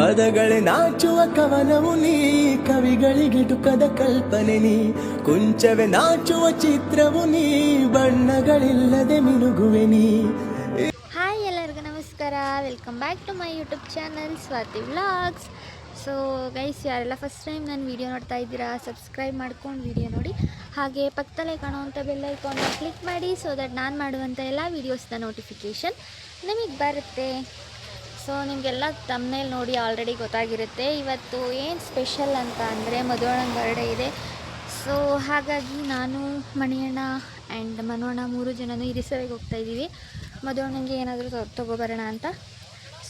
ಪದಗಳೇ ನಾಚುವ ಕವನವು ನೀ, ಕವಿಗಳಿಗೆಟುಕದ ಕಲ್ಪನೆ ನೀ, ಕುಂಚವೇ ನಾಚುವ ಚಿತ್ರವು ನೀ, ಬಣ್ಣಗಳಿಲ್ಲದೆ ಮಿನುಗುವೆ ನೀ. ಹಾಯ್ ಎಲ್ಲರಿಗೂ ನಮಸ್ಕಾರ, welcome back to my YouTube channel Swathi vlogs. So guys, ಯಾರೆಲ್ಲ ಫಸ್ಟ್ ಟೈಮ್ ನಾನು ವೀಡಿಯೋ ನೋಡ್ತಾ ಇದ್ದೀರಾ ಸಬ್ಸ್ಕ್ರೈಬ್ ಮಾಡ್ಕೊಂಡು ವೀಡಿಯೋ ನೋಡಿ, ಹಾಗೆ ಪಕ್ಕದಲ್ಲೇ ಕಾಣುವಂಥ ಬೆಲ್ ಐಕಾನ್ನ ಕ್ಲಿಕ್ ಮಾಡಿ ಸೊ ದಟ್ ನಾನು ಮಾಡುವಂಥ ಎಲ್ಲ ವೀಡಿಯೋಸ್ನ ನೋಟಿಫಿಕೇಷನ್ ನಿಮಗೆ ಬರುತ್ತೆ. ಸೊ ನಿಮಗೆಲ್ಲ ತಮ್ಮನೇಲಿ ನೋಡಿ ಆಲ್ರೆಡಿ ಗೊತ್ತಾಗಿರುತ್ತೆ ಇವತ್ತು ಏನು ಸ್ಪೆಷಲ್ ಅಂತ ಅಂದರೆ ಮಧುವಣ್ಣನ ಬರ್ಡೇ ಇದೆ. ಸೊ ಹಾಗಾಗಿ ನಾನು ಮಣಿಯಣ್ಣ ಆ್ಯಂಡ್ ಮನೋಣ್ಣ 3 ಜನನೂ ಇರಿಸವೆಗೆ ಹೋಗ್ತಾಯಿದ್ದೀವಿ. ಮಧುವಣ್ಣನಿಗೆ ಏನಾದರೂ ತೊಗೊಬರೋಣ ಅಂತ.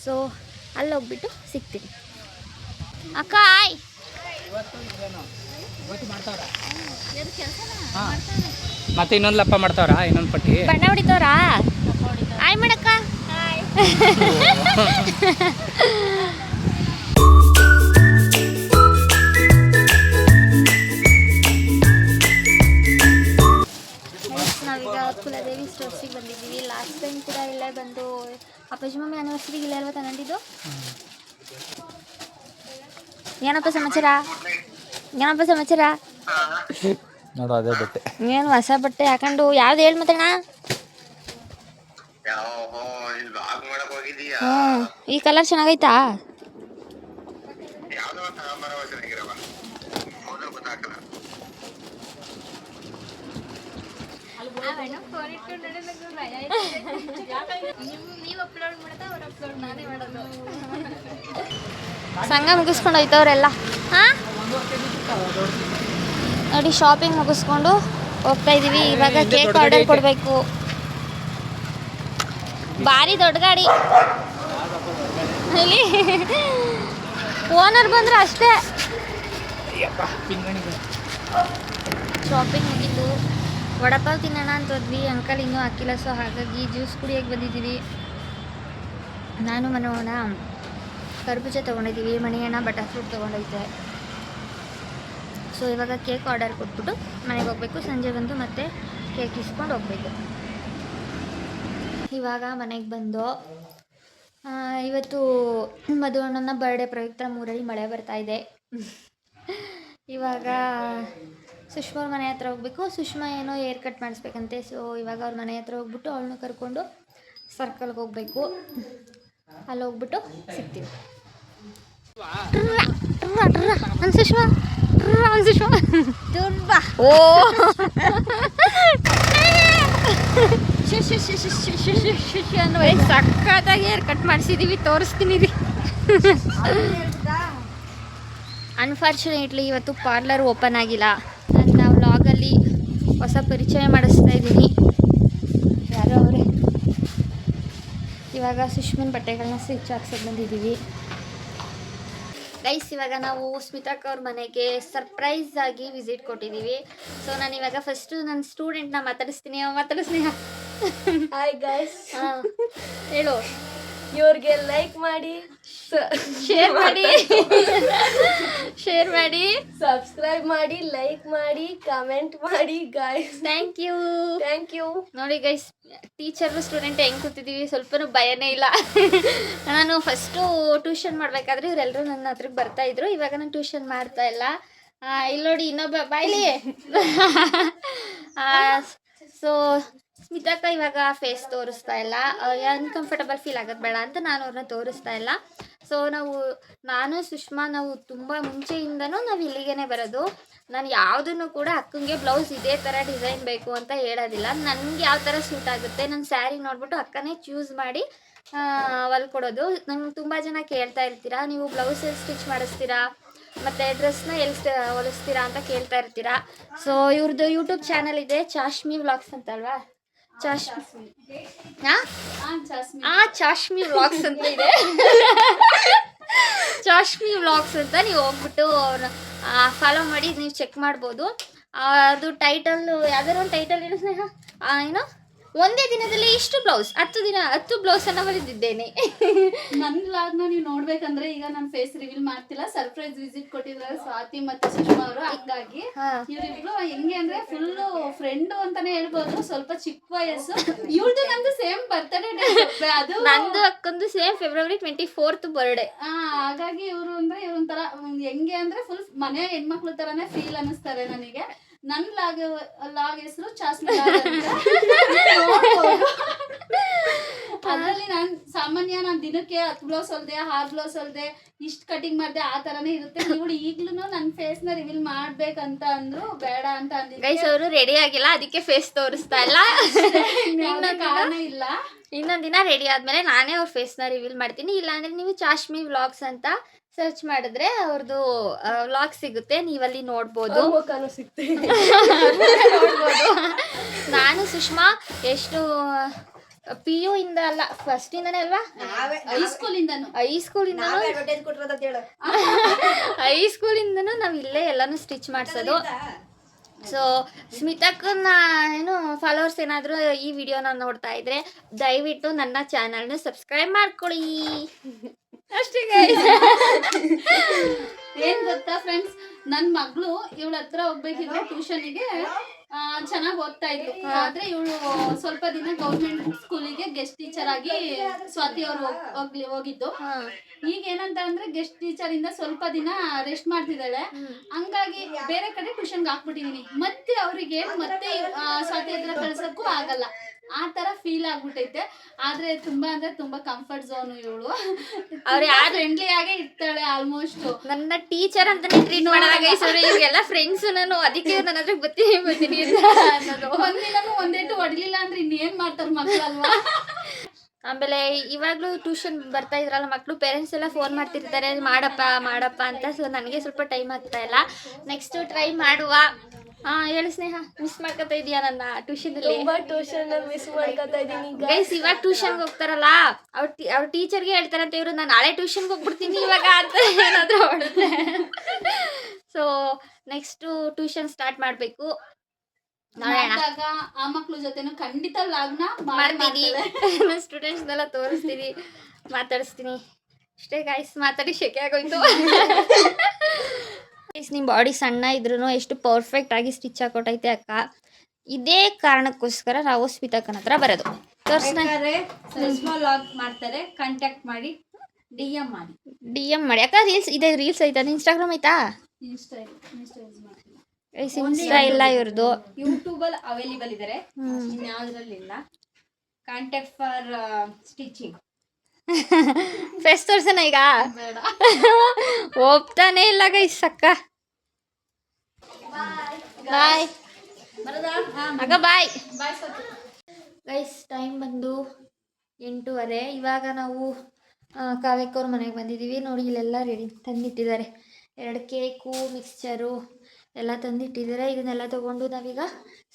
ಸೊ ಅಲ್ಲಿ ಹೋಗ್ಬಿಟ್ಟು ಸಿಗ್ತೀನಿ. ಅಕ್ಕ ಆಯ್ ಮತ್ತೆ ಇನ್ನೊಂದು ಲಪ್ಪ ಮಾಡ್ತಾವ್ರಾ, ಇನ್ನೊಂದು ಪಟ್ಟಿ ಬಣ್ಣ ಹೊಡಿತವ್ರಾ? ಆಯ್ ಮಾಡಕ್ಕ. ನಾವೀಗ ಕುಲದೇವಿ ಸ್ಟೋರ್ಸಿಗೆ ಬಂದಿದ್ದೀವಿ. ಲಾಸ್ಟ್ ಟೈಮ್ ಕೂಡ ಇಲ್ಲೇ ಬಂದು ಅಪ್ಪಾಜಿ ಮಮ್ಮಿ ಆನಿವರ್ಸರಿಗೆ ಇಲ್ಲೇ ಅಲ್ವಾ ತಗೊಂಡಿದ್ದು. ಏನಪ್ಪ ಸಮಾಚಾರ? ನೋಡು ಅದೇ ಬಟ್ಟೆ. ಏನು ಹೊಸ ಬಟ್ಟೆ ಹಾಕೊಂಡು ಯಾವ್ದು ಹೇಳಿ ಮಾತಣ್ಣ? ಈ ಕಲರ್ ಚೆನ್ನಾಗೈತಾ? ಸಂಘ ಮುಗಿಸ್ಕೊಂಡು ಹೋಯ್ತವ್ರೆಲ್ಲ. ಹಾಂ ನೋಡಿ, ಶಾಪಿಂಗ್ ಮುಗಿಸ್ಕೊಂಡು ಹೋಗ್ತಾ ಇದ್ದೀವಿ. ಇವಾಗ ಕೇಕ್ ಆರ್ಡರ್ ಕೊಡಬೇಕು. ಭಾರಿ ದೊಡ್ಡ ಗಾಡಿ. ಇಲ್ಲಿ ಓನರ್ ಬಂದ್ರೆ ಅಷ್ಟೇ. ಶಾಪಿಂಗ್ ಮುಗಿತು. ವಡಪಾವ್ ತಿನ್ನೋಣ ಅಂತ ಹೋದ್ವಿ. ಅಂಕಲ್ ಇನ್ನೂ ಹಾಕಿಲ್ಲ, ಸೊ ಹಾಗಾಗಿ ಜ್ಯೂಸ್ ಕುಡಿಯೋಕ್ಕೆ ಬಂದಿದ್ದೀವಿ. ನಾನು ಮನೋಣ ಕರ್ಬೂಜ ತೊಗೊಂಡಿದ್ದೀವಿ, ಮಣಿಯಣ್ಣ ಬಟರ್ ಫ್ರೂಟ್ ತೊಗೊಂಡೈತೆ. ಸೊ ಇವಾಗ ಕೇಕ್ ಆರ್ಡರ್ ಕೊಟ್ಬಿಟ್ಟು ಮನೆಗೆ ಹೋಗಬೇಕು. ಸಂಜೆ ಬಂದು ಮತ್ತೆ ಕೇಕ್ ಇಸ್ಕೊಂಡು ಹೋಗಬೇಕು. ಇವಾಗ ಮನೆಗೆ ಬಂದು ಇವತ್ತು ಮಧುವಣ್ಣನ ಬರ್ಡೇ ಪ್ರಯುಕ್ತ ನಮ್ಮೂರಲ್ಲಿ ಮಳೆ ಬರ್ತಾಯಿದೆ. ಇವಾಗ ಸುಷ್ಮಾ ಅವ್ರ ಮನೆ ಹತ್ರ ಹೋಗಬೇಕು. ಸುಷ್ಮಾ ಏನೋ ಏರ್ ಕಟ್ ಮಾಡಿಸ್ಬೇಕಂತೆ. ಸೊ ಇವಾಗ ಅವ್ರ ಮನೆ ಹತ್ರ ಹೋಗ್ಬಿಟ್ಟು ಅವಳನ್ನ ಕರ್ಕೊಂಡು ಸರ್ಕಲ್ಗೆ ಹೋಗಬೇಕು. ಅಲ್ಲಿ ಹೋಗ್ಬಿಟ್ಟು ಸಿಗ್ತೀವಿ. ಸುಷ್ಮಾ ಓ ಸಕ್ಕತ್ತಾಗಿ ಏರ್ ಕಟ್ ಮಾಡಿಸಿದೀವಿ, ತೋರಿಸ್ತೀನಿ ರೀ. ಅನ್ಫಾರ್ಚುನೇಟ್ಲಿ ಇವತ್ತು ಪಾರ್ಲರ್ ಓಪನ್ ಆಗಿಲ್ಲ. ನನ್ನ ವ್ಲಾಗಲ್ಲಿ ಹೊಸ ಪರಿಚಯ ಮಾಡಿಸ್ತಾ ಇದ್ದೀನಿ. ಯಾರೋ ಅವರೇ. ಇವಾಗ ಸುಷ್ಮನ್ ಬಟ್ಟೆಗಳನ್ನ ಸ್ಟಿಚ್ ಹಾಕ್ಸೋಕೆ ಬಂದಿದ್ದೀವಿ. ಗೈಸ್, ಇವಾಗ ನಾವು ಸ್ಮಿತಾಕ್ ಅವ್ರ ಮನೆಗೆ ಸರ್ಪ್ರೈಸ್ ಆಗಿ ವಿಸಿಟ್ ಕೊಟ್ಟಿದ್ದೀವಿ. ಸೊ ನಾನು ಇವಾಗ ಫಸ್ಟು ನನ್ನ ಸ್ಟೂಡೆಂಟ್ನ ಮಾತಾಡಿಸ್ತೀನಿ. ಹಾಯ್ ಗೈಸ್, ಹೇಳು. ಇವ್ರಿಗೆ ಲೈಕ್ ಮಾಡಿ, ಶೇರ್ ಮಾಡಿ, ಸಬ್ಸ್ಕ್ರೈಬ್ ಮಾಡಿ, ಲೈಕ್ ಮಾಡಿ, ಕಮೆಂಟ್ ಮಾಡಿ ಗೈಸ್. Thank you. ನೋಡಿ ಗೈಸ್, ಟೀಚರು ಸ್ಟೂಡೆಂಟ್ ಹೆಂಗೆ ಕೂತಿದ್ದೀವಿ, ಸ್ವಲ್ಪನೂ ಭಯನೇ ಇಲ್ಲ. ನಾನು ಫಸ್ಟು ಟ್ಯೂಷನ್ ಮಾಡಬೇಕಾದ್ರೆ ಇವರೆಲ್ಲರೂ ನನ್ನ ಹತ್ರಕ್ಕೆ ಬರ್ತಾಯಿದ್ರು. ಇವಾಗ ನಾನು ಟ್ಯೂಷನ್ ಮಾಡ್ತಾ ಇಲ್ಲ. ಇಲ್ಲಿ ನೋಡಿ, ಇನ್ನೊಬ್ಬ ಬಾಯ್ಲಿ. ಸೊ ಸ್ಮಿತಾಕ್ಕ ಇವಾಗ ಫೇಸ್ ತೋರಿಸ್ತಾ ಇಲ್ಲ. ಅನ್ಕಂಫರ್ಟಬಲ್ ಫೀಲ್ ಆಗೋದು ಬೇಡ ಅಂತ ನಾನು ಅವ್ರನ್ನ ತೋರಿಸ್ತಾ ಇಲ್ಲ. ಸೊ ನಾನು ಸುಷ್ಮಾ ನಾವು ತುಂಬ ಮುಂಚೆಯಿಂದನೂ ನಾವು ಇಲ್ಲಿಗೇ ಬರೋದು. ನಾನು ಯಾವುದನ್ನು ಕೂಡ ಅಕ್ಕಂಗೆ ಬ್ಲೌಸ್ ಇದೇ ಥರ ಡಿಸೈನ್ ಬೇಕು ಅಂತ ಹೇಳೋದಿಲ್ಲ. ನನಗೆ ಯಾವ ಥರ ಸೂಟ್ ಆಗುತ್ತೆ ನನ್ನ ಸ್ಯಾರಿ ನೋಡ್ಬಿಟ್ಟು ಅಕ್ಕನೇ ಚೂಸ್ ಮಾಡಿ ಹೊಲ್ಕೊಡೋದು. ನಂಗೆ ತುಂಬ ಜನ ಕೇಳ್ತಾ ಇರ್ತೀರಾ, ನೀವು ಬ್ಲೌಸ್ ಎಲ್ಲಿ ಸ್ಟಿಚ್ ಮಾಡಿಸ್ತೀರಾ ಮತ್ತು ಡ್ರೆಸ್ನ ಎಲ್ಲಿ ಹೊಲಿಸ್ತೀರಾ ಅಂತ ಕೇಳ್ತಾ ಇರ್ತೀರಾ. ಸೊ ಇವ್ರದ್ದು ಯೂಟ್ಯೂಬ್ ಚಾನಲ್ ಇದೆ, ಚಾಶ್ಮಿ ವ್ಲಾಗ್ಸ್ ಅಂತಲ್ವಾ? ಚಾಶ್ಮಿ ವ್ಲಾಗ್ಸ್ ಅಂತ ಇದೆ. ಚಾಶ್ಮಿ ವ್ಲಾಗ್ಸ್ ಅಂತ ನೀವು ಹೋಗ್ಬಿಟ್ಟು ಅವ್ರ ಫಾಲೋ ಮಾಡಿ ನೀವು ಚೆಕ್ ಮಾಡ್ಬೋದು. ಅದು ಟೈಟಲ್ ಯಾವ್ದಾರು ಒಂದು ಟೈಟಲ್ ಏನು ಸ್ನೇಹ, ಏನೋ ಒಂದೇ ದಿನದಲ್ಲಿ ಇಷ್ಟು ಬ್ಲೌಸ್ 10 ಬ್ಲೌಸನ್ನು ಹೊಲಿದಿದ್ದೇನೆ. ನನ್ನ ವ್ಲಾಗ್ನ ನೀವು ನೋಡ್ಬೇಕಂದ್ರೆ ಈಗ ನಾನು ಫೇಸ್ ರಿವೀಲ್ ಮಾಡ್ತಿಲ್ಲ, ಸರ್ಪ್ರೈಸ್ ವಿಸಿಟ್ ಕೊಟ್ಟಿದ್ದಾರೆ ಸ್ವಾತಿ ಮತ್ತೆ ಸುಷ್ಮಾ ಅವರು. ಹಂಗಾಗಿ ಇವ್ರಿಬ್ರು ಹೆಂಗೆ ಅಂದ್ರೆ ಫುಲ್ ಫ್ರೆಂಡು ಅಂತಾನೆ ಹೇಳ್ಬೋದು. ಸ್ವಲ್ಪ ಚಿಕ್ಕ ವಯಸ್ಸು, ಇವ್ರದ್ದು ನಂದು ಸೇಮ್ ಬರ್ತಡೇ ಡೇ, ಅದು ನಂದು ಅಕ್ಕಂದು ಸೇಮ್ ಫೆಬ್ರವರಿ 24th ಬರ್ಡೇ. ಹಾಗಾಗಿ ಇವರು ಅಂದ್ರೆ ಇವ್ರೊಂಥರ ಹೆಂಗೆ ಅಂದ್ರೆ ಫುಲ್ ಮನೆ ಹೆಣ್ಮಕ್ಳು ತರಾನೇ ಫೀಲ್ ಅನ್ನಿಸ್ತಾರೆ ನನಗೆ. ನನ್ನ ಲಾಗ್ ಹೆಸರು ಚಾಸ್ಮಿ ಅದರಲ್ಲಿ ನಾನು ದಿನಕ್ಕೆ 10 ಬ್ಲೌಸ್ ಹೊಲ್ದೆ, 6 ಬ್ಲೌಸ್ ಹೊಲ್ದೆ, ಇಷ್ಟು ಕಟಿಂಗ್ ಮಾಡಿದೆ, ಆ ತರಾನೇ ಇರುತ್ತೆ. ಇವಳು ಈಗ್ಲೂ ನನ್ನ ಫೇಸ್ ನ ರಿವೀಲ್ ಮಾಡ್ಬೇಕಂತ ಅಂದ್ರು, ಬೇಡ ಅಂತ ಅಂದಿದ್ದೆ. ಗೈಸ್ ಅವರು ರೆಡಿ ಆಗಿಲ್ಲ, ಅದಕ್ಕೆ ಫೇಸ್ ತೋರಿಸ್ತಾ ಇಲ್ಲ. ಕಾರಣ ಇಲ್ಲ. ಇನ್ನೊಂದಿನ ರೆಡಿ ಆದ್ಮೇಲೆ ನಾನೇ ಅವ್ರ ಫೇಸ್ ನ ರಿವೀಲ್ ಮಾಡ್ತೀನಿ. ಇಲ್ಲಾಂದ್ರೆ ನೀವು ಚಾಶ್ಮಿ ವ್ಲಾಗ್ಸ್ ಅಂತ ಸರ್ಚ್ ಮಾಡಿದ್ರೆ ಅವ್ರದ್ದು ವ್ಲಾಗ್ ಸಿಗುತ್ತೆ, ನೀವಲ್ಲಿ ನೋಡ್ಬೋದು. ನಾನು ಸುಷ್ಮಾ ಎಷ್ಟು PU ಇಂದ ಅಲ್ಲ, ಫಸ್ಟ್ ಇಂದಾನೆ ಅಲ್ವಾ, ಹೈಸ್ಕೂಲಿಂದನೂ ನಾವು ಇಲ್ಲೇ ಎಲ್ಲಾನು ಸ್ಟಿಚ್ ಮಾಡ್ಸೋದು. ಸೊ ಸ್ಮಿತಕ್ಕನ್ನ ಏನು ಫಾಲೋವರ್ಸ್ ಏನಾದರೂ ಈ ವಿಡಿಯೋನ ನೋಡ್ತಾ ಇದ್ರೆ ದಯವಿಟ್ಟು ನನ್ನ ಚಾನಲ್ನ ಸಬ್ಸ್ಕ್ರೈಬ್ ಮಾಡ್ಕೊಳ್ಳಿ ಅಷ್ಟೇ. ಏನ್ ಗೊತ್ತಾ ಫ್ರೆಂಡ್ಸ್, ನನ್ನ ಮಗಳು ಇವಳ ಹತ್ರ ಹೋಗ್ಬೇಕಿದ್ರೆ ಟ್ಯೂಷನ್ಗೆ ಚೆನ್ನಾಗಿ ಓದ್ತಾ ಇದ್ಲು. ಆದ್ರೆ ಇವಳು ಸ್ವಲ್ಪ ದಿನ ಗೌರ್ಮೆಂಟ್ ಸ್ಕೂಲಿಗೆ ಗೆಸ್ಟ್ ಟೀಚರ್ ಆಗಿ ಸ್ವಾತಿ ಅವರು ಹೋಗಿದ್ದು. ಈಗ ಏನಂತ ಅಂದ್ರೆ ಗೆಸ್ಟ್ ಟೀಚರ್ ಇಂದ ಸ್ವಲ್ಪ ದಿನ ರೆಸ್ಟ್ ಮಾಡ್ತಿದ್ದಾಳೆ. ಹಂಗಾಗಿ ಬೇರೆ ಕಡೆ ಟ್ಯೂಷನ್ಗೆ ಹಾಕ್ಬಿಟ್ಟಿದೀನಿ. ಮತ್ತೆ ಅವರಿಗೆ ಮತ್ತೆ ಸ್ವಾತಿ ಹತ್ರ ಕಳ್ಸಕ್ಕೂ ಆಗಲ್ಲ, ಆ ತರ ಫೀಲ್ ಆಗ್ಬಿಟ್ಟೈತೆ. ಆದ್ರೆ ತುಂಬಾ ಕಂಫರ್ಟ್ ಝೋನ್ ಇವಳು. ಅವ್ರು ಯಾರು ಫ್ರೆಂಡ್ಲಿ ಆಗೇ ಇರ್ತಾಳೆ. ಆಲ್ಮೋಸ್ಟ್ ನನ್ನ ಟೀಚರ್ ಅಂತಾನೆ ಟ್ರೀಟ್ ಮಾಡೋದಾಗ ಇವ್ರಿಗೆಲ್ಲ ಫ್ರೆಂಡ್ಸ್. ನಾನು ಅದಕ್ಕೆ ನನ್ನ ಹತ್ರ ಬರ್ತೀನಿ ಅನ್ನೋದು. ಒಂದಿನೂ ಒಂದೇಟು ಹೊಡಿಲಿಲ್ಲ ಅಂದ್ರೆ ಇನ್ನೇನ್ ಮಾಡ್ತಾರ ಮಕ್ಕಳಲ್ವಾ. ಆಮೇಲೆ ಇವಾಗ್ಲೂ ಟ್ಯೂಷನ್ ಬರ್ತಾ ಇದ್ರಲ್ಲ ಮಕ್ಕಳು, ಪೇರೆಂಟ್ಸ್ ಎಲ್ಲ ಫೋನ್ ಮಾಡ್ತಿರ್ತಾರೆ ಮಾಡಪ್ಪ ಅಂತ. ಸೊ ನನಗೆ ಸ್ವಲ್ಪ ಟೈಮ್ ಆಗ್ತಾ ಇಲ್ಲ. ನೆಕ್ಸ್ಟ್ ಟ್ರೈ ಮಾಡುವ. ಹೇಳು ಸ್ನೇಹ, ಮಿಸ್ ಮಾಡ್ಕೊತಾ ಇದೀಯಾ ನನ್ನ ಟ್ಯೂಷನ್ ಅಲ್ಲಿ? ಟ್ಯೂಷನ್ ಮಿಸ್ ಮಾಡ್ಕೊತಾ ಇದೀನಿ ಗೈಸ್. ಇವಾಗ ಟ್ಯೂಷನ್ಗೆ ಹೋಗ್ತಾರಲ್ಲ, ಅವ್ರ ಟೀಚರ್ಗೆ ಹೇಳ್ತಾರಂತ ಇವರು, ನಾನು ನಾಳೆ ಟ್ಯೂಷನ್ಗೆ ಹೋಗ್ಬಿಡ್ತೀನಿ ಇವಾಗ ಅಂತ ಏನಾದರೂ ಹೊಡುತ್ತೆ. ಸೊ ನೆಕ್ಸ್ಟ್ ಟ್ಯೂಷನ್ ಸ್ಟಾರ್ಟ್ ಮಾಡಬೇಕು. ಆ ಮಕ್ಳ ಜೊತೆನೂ ಖಂಡಿತ ವ್ಲಾಗ್ನ ಮಾಡ್ತೀನಿ. ನನ್ನ ಸ್ಟೂಡೆಂಟ್ಸ್ನೆಲ್ಲ ತೋರಿಸ್ತೀನಿ, ಮಾತಾಡಿಸ್ತೀನಿ ಅಷ್ಟೇ. ಗೈಸ್ ಮಾತಾಡಿ ಶೆಕೆ ಆಗೋಯ್ತು. ನಿಮ್ಮ ಬಾಡಿ ಸಣ್ಣ ಇದ್ರೂ ಎಷ್ಟು ಪರ್ಫೆಕ್ಟ್ ಆಗಿ ಸ್ಟಿಚ್ ಹಾಕೊಟ್ಟೈತೆ ಅಕ್ಕ. ಇದೇ ಕಾರಣಕ್ಕೋಸ್ಕರ ನಾವು ಸ್ಮಿತಕ್ಕನ ಹತ್ರ ಬರೋದು. ಮಾಡ್ತಾರೆ, ಕಾಂಟ್ಯಾಕ್ಟ್ ಮಾಡಿ, DM ಮಾಡಿ ಅಕ್ಕ. ರೀಲ್ಸ್ ಐತಾ? ಇನ್ಸ್ಟಾಗ್ರಾಮ್ ಐತಾ? ಇನ್ಸ್ಟಾ ಇಲ್ಲ ಇವ್ರದ್ದು. ಯೂಟ್ಯೂಬ್ ಅಲ್ಲಿ ಅವೈಲೇಬಲ್ ಇದಾರೆ, ಇನ್ಯಾವುದ್ರಲ್ಲಿಲ್ಲ. Contact for stitching. ಫೇಸ್ ತೋರ್ಸನ ಈಗ? ಒಪ್ತಾನೆ ಇಲ್ಲ ಗೈಸ್. ಅಕ್ಕ ಬಾಯ್ ಅಕ್ಕ, ಬಾಯ್ ಗೈಸ್. ಟೈಮ್ ಬಂದು 8:30. ಇವಾಗ ನಾವು ಕಾವ್ಯಕ್ಕವ್ರ ಮನೆಗೆ ಬಂದಿದ್ದೀವಿ. ನೋಡಿ ಇಲ್ಲೆಲ್ಲ ರೆಡಿ ತಂದಿಟ್ಟಿದ್ದಾರೆ. 2 ಕೇಕು, ಮಿಕ್ಸ್ಚರು ಎಲ್ಲ ತಂದಿಟ್ಟಿದ್ದಾರೆ. ಇದನ್ನೆಲ್ಲ ತೊಗೊಂಡು ನಾವೀಗ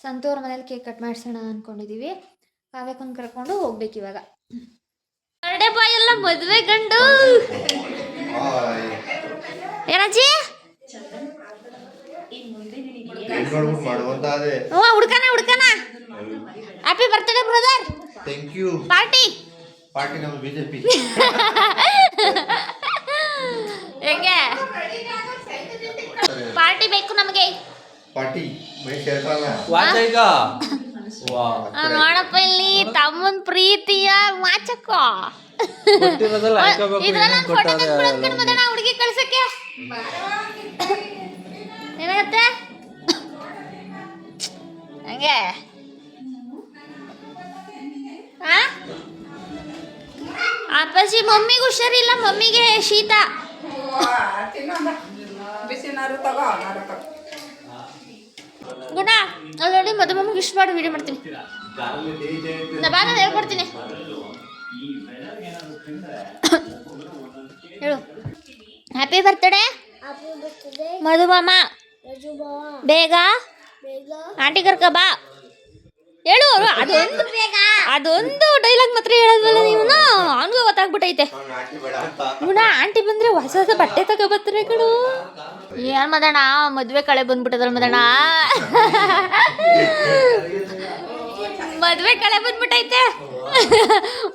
ಸಂತೋರ ಮನೇಲಿ ಕೇಕ್ ಕಟ್ ಮಾಡಿಸೋಣ ಅಂದ್ಕೊಂಡಿದ್ದೀವಿ. ಕಾವ್ಯಕ್ಕನ್ನು ಕರ್ಕೊಂಡು ಹೋಗ್ಬೇಕು ಇವಾಗ. ಬರ್ಡೇ ಬಾಯ್ ಎಲ್ಲ ಮದುವೆ ಗಂಡು. ಏನಜ್ಜಿ? ಹುಡ್ಕನ. Happy birthday brother. Thank you. Party ನಮ್ಮ ಬಿಜೆಪಿ. ಹೆಂಗೆ ಪಾರ್ಟಿ ಬೇಕು ನಮಗೆ? ಪಾರ್ಟಿ ನೋಡಪ್ಪ ಇಲ್ಲಿ ತಮ್ಮನ್ ಪ್ರೀತಿಯ ವಾಚಕ. ಇದ್ರಲ್ಲಿ ಫೋಟೋ ತೆಗೆದುಕೊಂಡು ಮದನ ಹುಡುಗಿ ಕಳ್ಸಕ್ಕೆ ಏನಾಗತ್ತೆ ಹಂಗೆ? ಅಪ್ಪಾಜಿ ಮಮ್ಮಿಗೆ ಹುಷಾರಿಲ್ಲ, ಮಮ್ಮಿಗೆ ಶೀತ. ಗುಣ ಆಲ್ರೆಡಿ ಮದುಮಮ್ಮಿಗೆ ಇಷ್ಟ ಮಾಡಿ ವಿಡಿಯೋ ಮಾಡ್ತೀನಿ. ನಾನು ಹೇಳ್ಕೊಡ್ತೀನಿ. ಹೇಳು ಹ್ಯಾಪಿ ಬರ್ತ್ಡೇ ಮಧುಮಾಮ. ಬೇಗ ಆಂಟಿ ಕರ್ಕ ಬಾ. ಹೇಳು. ಅದೊಂದು ಡೈಲಾಗ್ ಮಾತ್ರ ಹೇಳೋದ್ವಲ್ಲ ನೀವು, ಅವನಿಗೂ ಗೊತ್ತಾಗ್ಬಿಟ್ಟೈತೆ. ಗುಣ ಆಂಟಿ ಬಂದ್ರೆ ಹೊಸ ಹೊಸ ಬಟ್ಟೆ ತಗೋಬರ್ತಾರೆ ಕಣು. ಏನ್ ಮದಣ್ಣ, ಮದ್ವೆ ಕಳೆ ಬಂದ್ಬಿಟ್ಟದಲ್ಲ ಮದಣ್ಣ. ಮದ್ವೆ ಕಳೆ ಬಂದ್ಬಿಟ್ಟೈತೆ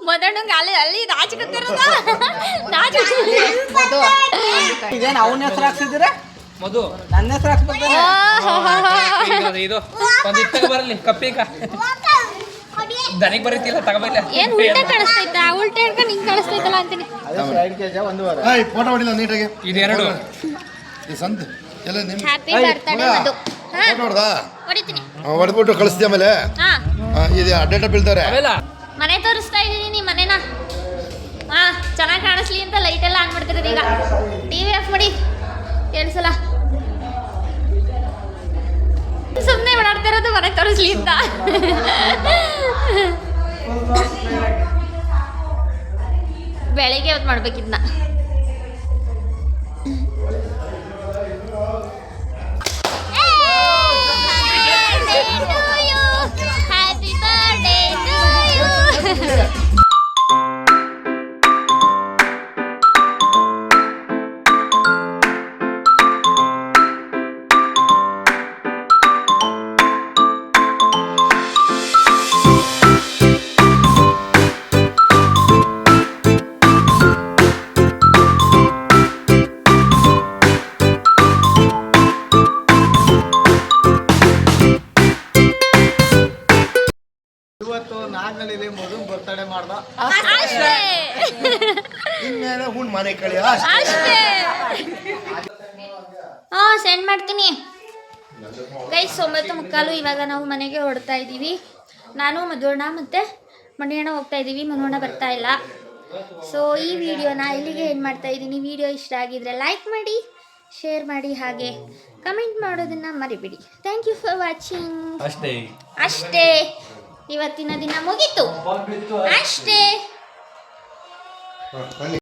ಮದಣ್ಣಂಗೆ ಅಲ್ಲಿ ನಾಚಿಕತ್ತಿರೋದ ಇದೇನು ಅವನ ಹೆಸರು ಹಾಕ್ಸಿದ್ದೀರಾ? ಮಧು ನನ್ನ ಹೆಸರು ಹಾಕ್ಬೇಕು. ಇದು ಒಂದು ಇತ್ತಾಗ ಬರಲಿ ಕಪ್ಪಿಗ ದನಿಗೆ ಬರೀತಿಲ್ಲ ತಗೋಬಲ್ಲ ಏನ್ ಉಲ್ಟೆ ಕಾಣಿಸ್ತೈತಾ ಉಲ್ಟೆ ಹೇಳ್ಕೊಂಡು ಹಿಂಗ್ ಕಾಣಿಸ್ತೈತಲ್ಲ ಅಂತೀನಿ ಅದೇ 2 kg ಒಂದೂವರೆ. ಫೋಟೋ ಹೊಡಿಲ್ಲ ನೀಟಾಗಿ ಇದೆರಡು ಈ ಸಂತ ಎಲ್ಲ ನಿಮ್ಮ ಹ್ಯಾಪಿ ಬರ್ತಡೇ ಮಧು ಹಾ ಫೋಟೋ ಹೊಡ್ದಾ ಹೊಡಿತೀನಿ ಹೊಡೆದ್ಬಿಟ್ಟು ಕಳಿಸ್ತೀಯ ಆಮೇಲೆ ಹಾ ಇದು ಅಡ್ಡೇಟ ಬೀಳ್ತಾರೆ ಅವೆಲ್ಲ ಮನೆ ತೋರಿಸ್ತಾ ಇದೀನಿ ನಿಮ್ಮ ಮನೆನ ಹಾ ಚೆನ್ನಾಗಿ ಕಾಣಿಸ್ಲಿ ಅಂತ ಲೈಟ್ ಎಲ್ಲ ಆನ್ ಮಾಡ್ತಿರೋದು ಈಗ ಟಿವಿ ಆಫ್ ಮಾಡಿ ಕೇಳಿಸಲ್ಲ ಸುಮ್ಮನೆ ಓಡಾಡ್ತಿರೋದು ಮನೆ ತೋರಿಸ್ಲಿ ಅಂತ ಬೆಳಿಗ್ಗೆ ಹೊತ್ತು ಮಾಡ್ಬೇಕಿದ್ನ ಹ್ಯಾಪಿ ಬರ್ಡೇ ಟು ಯು ಇವತ್ತು ನಾಗನಳ್ಳಿಲಿ ಮಗು ಬರ್ತಡೇ ಮಾಡ್ದ. ಅಷ್ಟೇ ಇನ್ಮೇಲೆ ಹುಣ್ ಮನೆ ಕಳಿ ಅಷ್ಟೇ ಸೆಂಡ್ ಮಾಡ್ತೀನಿ ಗೈಸ್ 9:15 ಇವಾಗ ನಾವು ಮನೆಗೆ ಹೊರಡ್ತಾ ಇದ್ದೀವಿ. ನಾನು ಮಧುವಣ್ಣ ಮತ್ತು ಮಣಿಯಣ್ಣ ಹೋಗ್ತಾ ಇದ್ದೀವಿ. ಮನುವಣ್ಣ ಬರ್ತಾ ಇಲ್ಲ. ಸೊ ಈ ವಿಡಿಯೋನ ಇಲ್ಲಿಗೆ ಏನು ಮಾಡ್ತಾ ಇದ್ದೀನಿ. ವಿಡಿಯೋ ಇಷ್ಟ ಆಗಿದ್ರೆ ಲೈಕ್ ಮಾಡಿ, ಶೇರ್ ಮಾಡಿ, ಹಾಗೆ ಕಮೆಂಟ್ ಮಾಡೋದನ್ನು ಮರಿಬೇಡಿ. Thank you for watching. ಅಷ್ಟೇ ಇವತ್ತಿನ ದಿನ ಮುಗೀತು ಅಷ್ಟೇ.